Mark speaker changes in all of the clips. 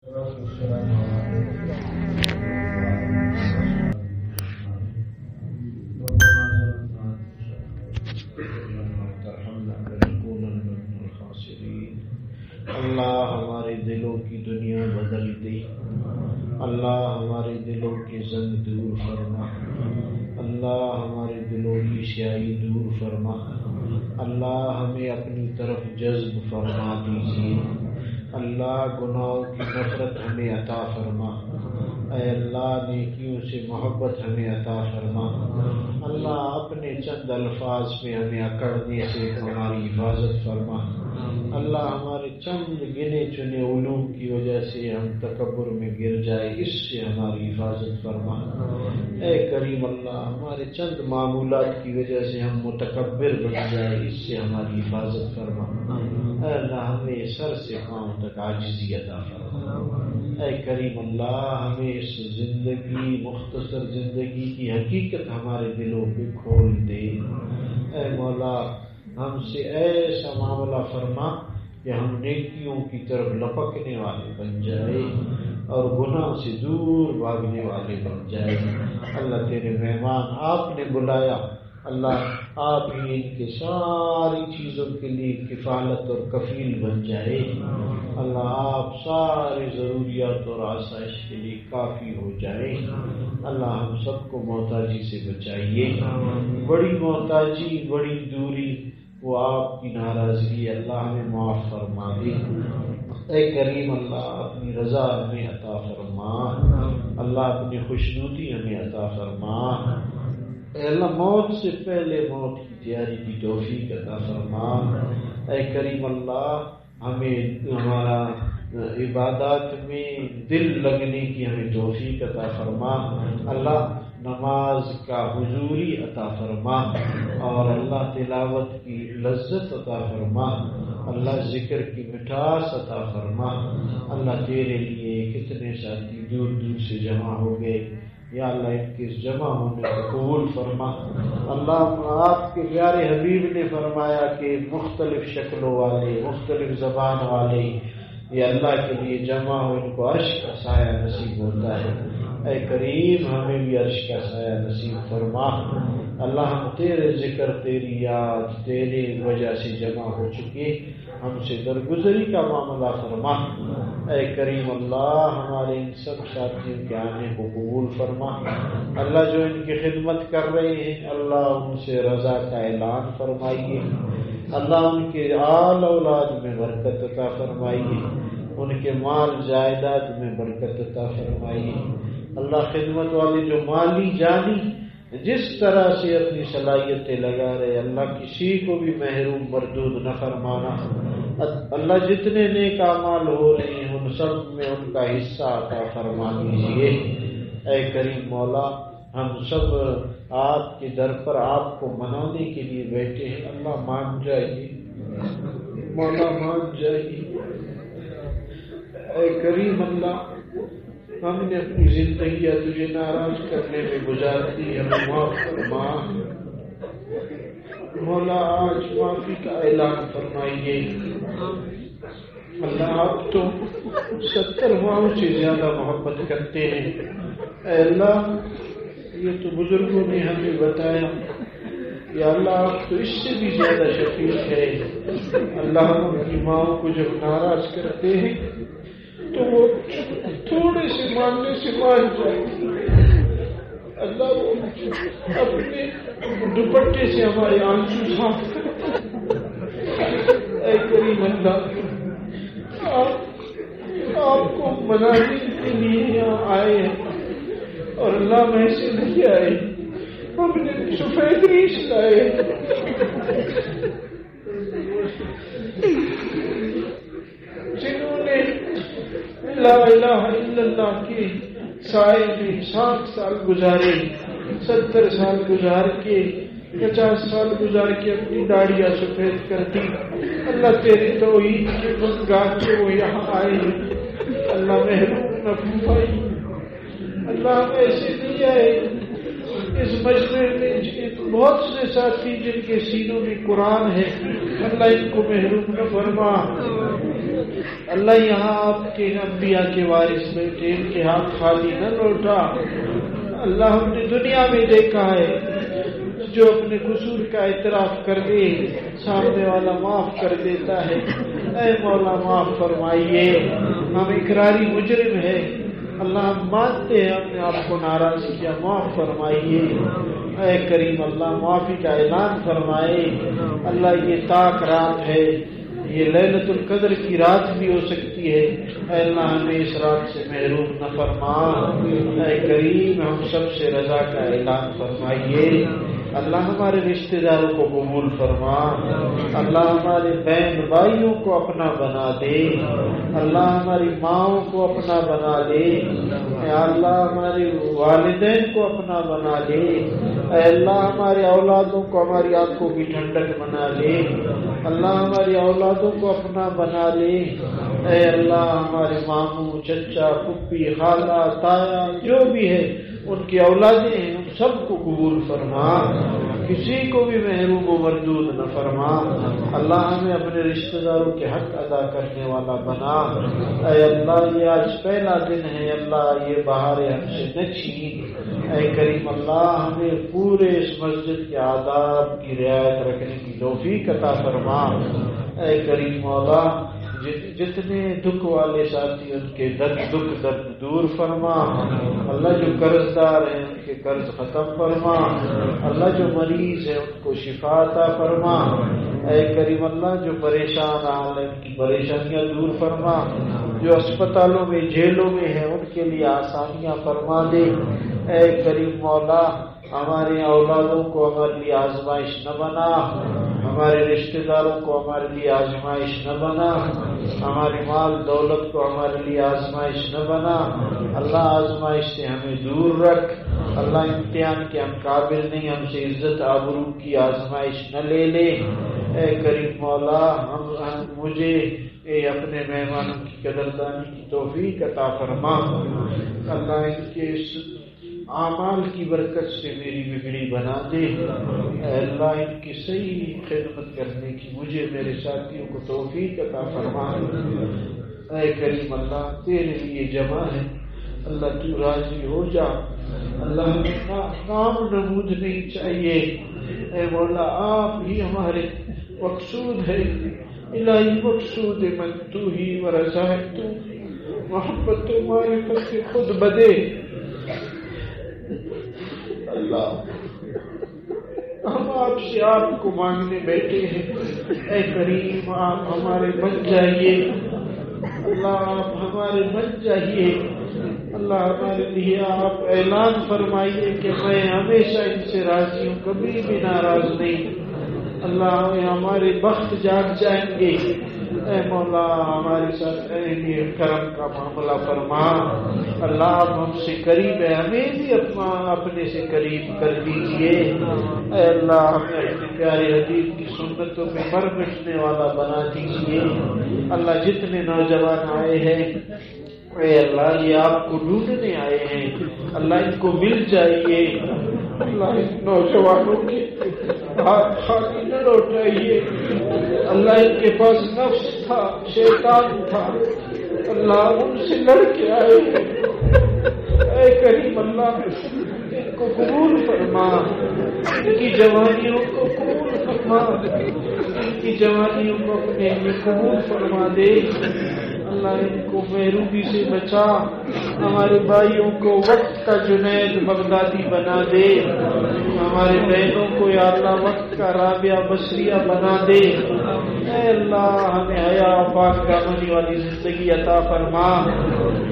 Speaker 1: اللہ ہمارے دلوں کی دنیا بدل دے، اللہ ہمارے دلوں کے زنگ دور فرما، اللہ ہمارے دلوں کی سیاہی دور فرما، اللہ ہمیں اپنی طرف جذب فرما دیجیے، اللہ گناہوں کی نفرت ہمیں عطا فرما، اے اللہ نیکیوں سے محبت ہمیں عطا فرما، اللہ اپنے چند الفاظ پہ ہمیں اکڑنے سے ہماری حفاظت فرما، اللہ ہمارے چند گنے چنے علوم کی وجہ سے ہم تکبر میں گر جائے اس سے ہماری حفاظت فرما، اے کریم اللہ ہمارے چند معمولات کی وجہ سے ہم متکبر بن جائے اس سے ہماری حفاظت فرما، اے اللہ ہمیں سر سے پاؤں تک عاجزی عطا فرما، اے کریم اللہ ہمیں اس زندگی مختصر زندگی کی حقیقت ہمارے دلوں پہ کھول دے، اے مولا ہم سے ایسا معاملہ فرما کہ ہم نیکیوں کی طرف لپکنے والے بن جائے اور گناہ سے دور بھاگنے والے بن جائے، اللہ تیرے مہمان آپ نے بلایا، اللہ آپ ہی ان کے ساری چیزوں کے لیے کفالت اور کفیل بن جائے، اللہ آپ ساری ضروریات اور آسائش کے لیے کافی ہو جائے، اللہ ہم سب کو محتاجی سے بچائیے، بڑی محتاجی بڑی دوری وہ آپ کی ناراضگی اللہ ہمیں معاف فرما دے، اے کریم اللہ اپنی رضا ہمیں عطا فرما، اللہ اپنی خوشنودی ہمیں عطا فرما، اے اللہ موت سے پہلے موت کی تیاری کی توفیق عطا فرما، اے کریم اللہ ہمیں ہمارا عبادات میں دل لگنے کی ہمیں توفیق عطا فرما، اللہ نماز کا حضوری عطا فرما اور اللہ تلاوت کی لذت عطا فرما، اللہ ذکر کی مٹھاس عطا فرما، اللہ تیرے لیے کتنے ساتھی دور دور سے جمع ہو گئے، یا اللہ ان کے جمع ہونے کو قبول فرما، اللہ آپ کے پیارے حبیب نے فرمایا کہ مختلف شکلوں والے مختلف زبان والے یہ اللہ کے لیے جمع ہو ان کو عرش کا سایہ نصیب ہوتا ہے، اے کریم ہمیں بھی عرش کا سایہ نصیب فرما، اللہ ہم تیرے ذکر تیری یاد تیرے وجہ سے جمع ہو چکے، ہم سے درگزری کا معاملہ فرما، اے کریم اللہ ہمارے ان سب ساتھیوں کے آنے کو قبول فرما، اللہ جو ان کی خدمت کر رہے ہیں اللہ ان سے رضا کا اعلان فرمائیے، اللہ ان کے آل اولاد میں برکت عطا فرمائیے، ان کے مال جائیداد میں برکت عطا فرمائیے، اللہ خدمت والے جو مالی جانی جس طرح سے اپنی صلاحیتیں لگا رہے اللہ کسی کو بھی محروم مردود نہ فرمانا، اللہ جتنے نیک اعمال ہو رہے ہیں ان سب میں ان کا حصہ عطا فرما دیجیے، اے کریم مولا ہم سب آپ کے در پر آپ کو منانے کے لیے بیٹھے ہیں، اللہ مان جائیے مولا مان جائیے، اے کریم اللہ ہم نے اپنی زندگیاں تجھے ناراض کرنے میں گزار دی، ہمیں معاف فرما مولا، آج معافی کا اعلان فرمائیے، اللہ آپ تو 70 ماؤں سے زیادہ محبت کرتے ہیں، اے اللہ یہ تو بزرگوں نے ہمیں بتایا، یا اللہ آپ تو اس سے بھی زیادہ شفیق ہے، اللہ ہم اپنی ماؤں کو جب ناراض کرتے ہیں تو وہ تھوڑے سے ماننے سے مان جائے، اللہ وہ اپنے دوپٹے سے ہمارے آنسو صاف کرے، اے کریم اللہ آپ کو منانے کے لیے یہاں آئے ہیں اور اللہ میں سے نہیں آئے، ہم نے سفید ریش لائے، جنہوں نے لا الہ الا اللہ کے سائے میں 60 سال گزارے، 70 سال گزار کے 50 سال گزار کے اپنی داڑیاں سفید کر دی، اللہ تیری توحید کے گن گا کے وہ یہاں آئے، اللہ محروم نہ فرمائی، اللہ ایسے نہیں آئے، اس مجمع میں بہت سے ساتھی جن کے سینوں میں قرآن ہے اللہ ان کو محروم نہ فرما، اللہ یہاں آپ کے انبیاء کے وارث بیٹے ان کے ہاتھ خالی نہ لوٹا۔ اللہ ہم نے دنیا میں دیکھا ہے جو اپنے قصور کا اعتراف کر دے سامنے والا معاف کر دیتا ہے۔ اے مولا معاف فرمائیے، ہم اقراری مجرم ہے اللہ، ہم مانتے ہیں ہم نے آپ کو ناراض کیا، معاف فرمائیے۔ اے کریم اللہ معافی کا اعلان فرمائے۔ اللہ یہ طاق رات ہے، یہ لیلۃ القدر کی رات بھی ہو سکتی ہے، اے اللہ ہمیں اس رات سے محروم نہ فرما۔ اے کریم ہم سب سے رضا کا اعلان فرمائیے۔ اللہ ہمارے رشتہ داروں کو قبول فرما، اللہ ہمارے بہن بھائیوں کو اپنا بنا دے، اللہ ہماری ماؤں کو اپنا بنا دے، اے اللہ ہمارے والدین کو اپنا بنا دے، اے اللہ ہمارے اولادوں کو ہماری آنکھوں کی ٹھنڈک بنا لے، اللہ ہماری اولادوں کو اپنا بنا لے، اے اللہ ہمارے ماموں چچا پھپھی خالہ تایا جو بھی ہے ان کی اولادیں ہیں ان سب کو قبول فرما، کسی کو بھی محروم و مردود نہ فرما۔ اللہ ہمیں اپنے رشتہ داروں کے حق ادا کرنے والا بنا۔ اے اللہ یہ آج پہلا دن ہے، اللہ یہ بہار ہم سے نہ چھین۔ اے کریم اللہ ہمیں پورے اس مسجد کے آداب کی رعایت رکھنے کی توفیق عطا فرما۔ اے کریم مولا جتنے دکھ والے ساتھی ان کے دکھ دور فرما، اللہ جو قرض دار ہیں ان کے قرض ختم فرما، اللہ جو مریض ہیں ان کو شفا عطا فرما۔ اے کریم اللہ جو پریشان حال ہیں ان کی پریشانیاں دور فرما، جو اسپتالوں میں جیلوں میں ہیں ان کے لیے آسانیاں فرما دے۔ اے کریم مولا ہمارے اولادوں کو ہمارے لیے آزمائش نہ بنا، ہمارے رشتہ داروں کو ہمارے لیے آزمائش نہ بنا، ہماری مال دولت کو ہمارے لیے آزمائش نہ بنا۔ اللہ آزمائش سے ہمیں دور رکھ، اللہ امتحان کے ہم قابل نہیں، ہم سے عزت آبرو کی آزمائش نہ لے لے۔ اے کریم مولا مجھے اپنے مہمانوں کی قدردانی کی توفیق عطا فرما، اللہ ان کے اعمال کی برکت سے میری بگڑی بنا دے۔ اے اللہ ان کی صحیح خدمت کرنے کی مجھے میرے ساتھیوں کو توفیق عطا فرما۔ اے کریم اللہ تیرے لیے جمع ہے، اللہ تو راضی ہو جا، اللہ نام نمود نہیں چاہیے، اے مولا آپ ہی ہمارے مقصود ہے، الہی مقصود من تو ہی ورضا ہے تو، محبت تو معرفت سے خود بدے۔ اللہ ہم آپ سے آپ کو مانگنے بیٹھے ہیں، اے کریم آپ ہمارے بن جائیے، اللہ آپ ہمارے بن جائیے، اللہ ہمارے لیے آپ اعلان فرمائیے کہ میں ہمیشہ ان سے راضی ہوں، کبھی بھی ناراض نہیں۔ اللہ ہمارے بخت جاگ جائیں گے، اے مولا ہمارے ساتھ اے کرم کا معاملہ فرما، اللہ آپ ہم سے قریب ہے، ہمیں بھی اپنے سے قریب کر دیجئے، اے اللہ ہمیں اپنے پیارے حبیب کی سنتوں پہ مر مٹنے والا بنا دیجئے۔ اللہ جتنے نوجوان آئے ہیں اے اللہ یہ آپ کو ڈھونڈنے آئے ہیں، اللہ ان کو مل جائیے، اللہ ان نوجوانوں کے ہاتھ خالی نہ لوٹائیے، اللہ ان کے پاس نفس تھا شیطان تھا، اللہ ان سے لڑ کے آئے، اے کریم اللہ ان کو قبول فرما، ان کی جوانیوں کو قبول فرما، ان کی جوانیوں کو اپنے لیے قبول فرما دے، اللہ ان کو محرومی سے بچا، ہمارے بھائیوں کو وقت کا جنید بغدادی بنا دے، ہمارے بہنوں کو یا اللہ وقت کا رابعہ بصریہ بنا دے، اے اللہ ہمیں حیا پاک دامنی والی زندگی عطا فرما،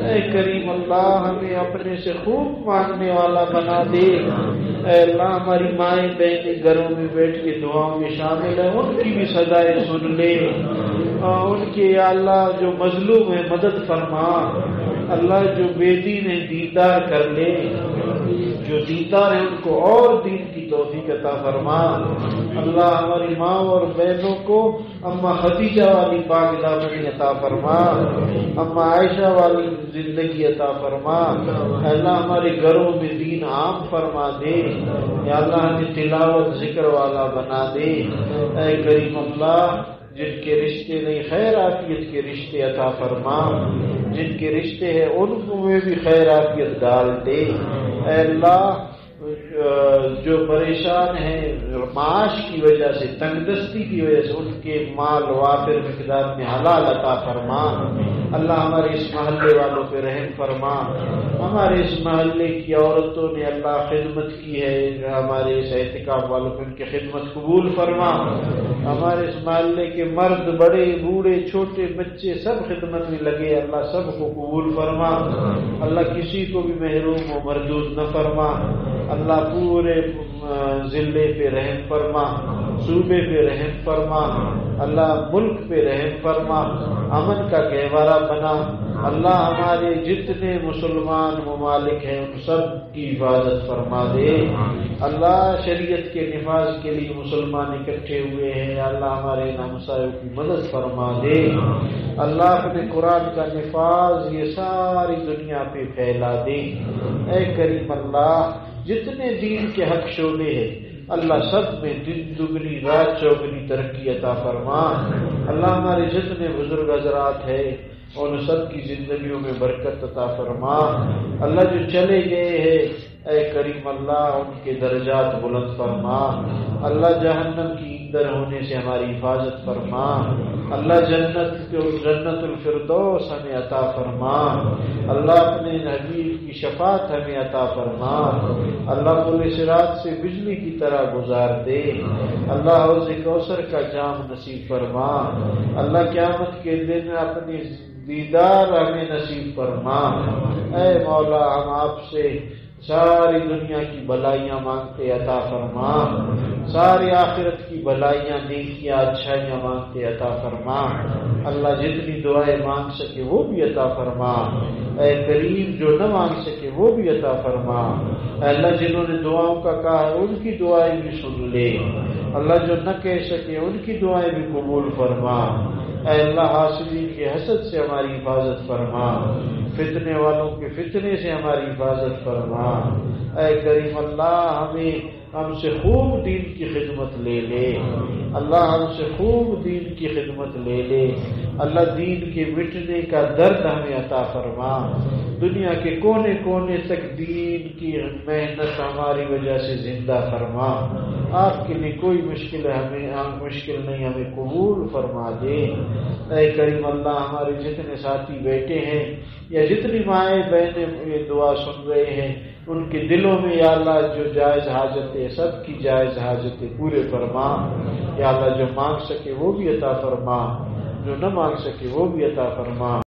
Speaker 1: اے کریم اللہ ہمیں اپنے سے خوب مانگنے والا بنا دے، اے اللہ ہماری مائیں بہنیں گھروں میں بیٹھ کے دعاؤں میں شامل ہیں ان کی بھی صدائیں سن لے، ان کے یا اللہ جو مظلوم ہے مدد فرما، اللہ جو بے دین ہے دیدار کر لے، جو دیدار ہے ان کو اور دین کی توفیق عطا فرما، اللہ ہماری ماں اور بہنوں کو اما خدیجہ والی پاک دامنی عطا فرما، اما عائشہ والی زندگی عطا فرما، اللہ ہمارے گھروں میں دین عام فرما دے، یا اللہ ہمیں تلاوت ذکر والا بنا دے، اے کریم اللہ جن کے رشتے نہیں خیر عافیت کے رشتے عطا فرما، جن کے رشتے ہیں ان میں بھی خیر عافیت ڈال دے۔ اے اللہ جو پریشان ہیں معاش کی وجہ سے، تنگ دستی کی وجہ سے، ان کے مال وافر مقدار میں حلال عطا فرما۔ اللہ ہمارے اس محلے والوں پہ رحم فرما۔ ہمارے اس محلے کی عورتوں نے اللہ خدمت کی ہے، ہمارے اس اعتکاف والوں پہ ان کی خدمت قبول فرما۔ ہمارے اس محلے کے مرد، بڑے بوڑھے چھوٹے بچے سب خدمت میں لگے، اللہ سب کو قبول فرما۔ اللہ کسی کو بھی محروم و مردود نہ فرما۔ اللہ پورے ضلع پہ رحم فرما، صوبے پہ رحم فرما، اللہ ملک پہ رحم فرما، امن کا گہوارہ بنا۔ اللہ ہمارے جتنے مسلمان ممالک ہیں ان سب کی حفاظت فرما دے۔ اللہ شریعت کے نفاذ کے لیے مسلمان اکٹھے ہوئے ہیں، اللہ ہمارے ہمسایوں کی مدد فرما دے۔ اللہ اپنے قرآن کا نفاذ یہ ساری دنیا پہ پھیلا دے۔ اے کریم اللہ جتنے دین کے حق شعبے ہیں اللہ سب میں دن دگنی رات چوگنی ترقی عطا فرما۔ اللہ ہمارے جتنے بزرگ حضرات ہیں ان سب کی زندگیوں میں برکت عطا فرما۔ اللہ جو چلے گئے ہیں اے کریم اللہ ان کے درجات بلند فرما۔ اللہ جہنم کی ایندھن ہونے سے ہماری حفاظت فرما۔ اللہ جنت الفردوس ہمیں عطا فرما۔ اللہ اپنے حبیب کی شفاعت ہمیں عطا فرما۔ اللہ پل صراط سے بجلی کی طرح گزار دے۔ اللہ حوض کوثر کا جام نصیب فرما۔ اللہ قیامت کے دن اپنی دیدار ہمیں نصیب فرما۔ اے مولا ہم آپ سے ساری دنیا کی بلائیاں مانگتے عطا فرما، ساری آخرت کی بلائیاں نیکیاں اچھائیاں مانگتے عطا فرما۔ اللہ جتنی دعائیں مانگ سکے وہ بھی عطا فرما۔ اے کریم جو نہ مانگ سکے وہ بھی عطا فرما۔ اے اللہ جنہوں نے دعاؤں کا کہا ہے ان کی دعائیں بھی سن لے۔ اللہ جو نہ کہہ سکے ان کی دعائیں بھی قبول فرما۔ اے اللہ حاسدین کے حسد سے ہماری حفاظت فرما، فتنے والوں کے فتنے سے ہماری حفاظت فرما۔ اے کریم اللہ ہم سے خوب دین کی خدمت لے لے، اللہ ہم سے خوب دین کی خدمت لے لے۔ اللہ دین کے مٹنے کا درد ہمیں عطا فرما، دنیا کے کونے کونے تک دین کی محنت ہماری وجہ سے زندہ فرما۔ آپ کے لیے کوئی مشکل نہیں، ہمیں قبول فرما دے۔ اے کریم اللہ ہمارے جتنے ساتھی بیٹھے ہیں یا جتنی مائیں بہنیں یہ دعا سن رہے ہیں ان کے دلوں میں یا اللہ جو جائز حاجتیں سب کی جائز حاجتیں پورے فرما۔ یا اللہ جو مانگ سکے وہ بھی عطا فرما، جو نہ مانگ سکے وہ بھی عطا فرما۔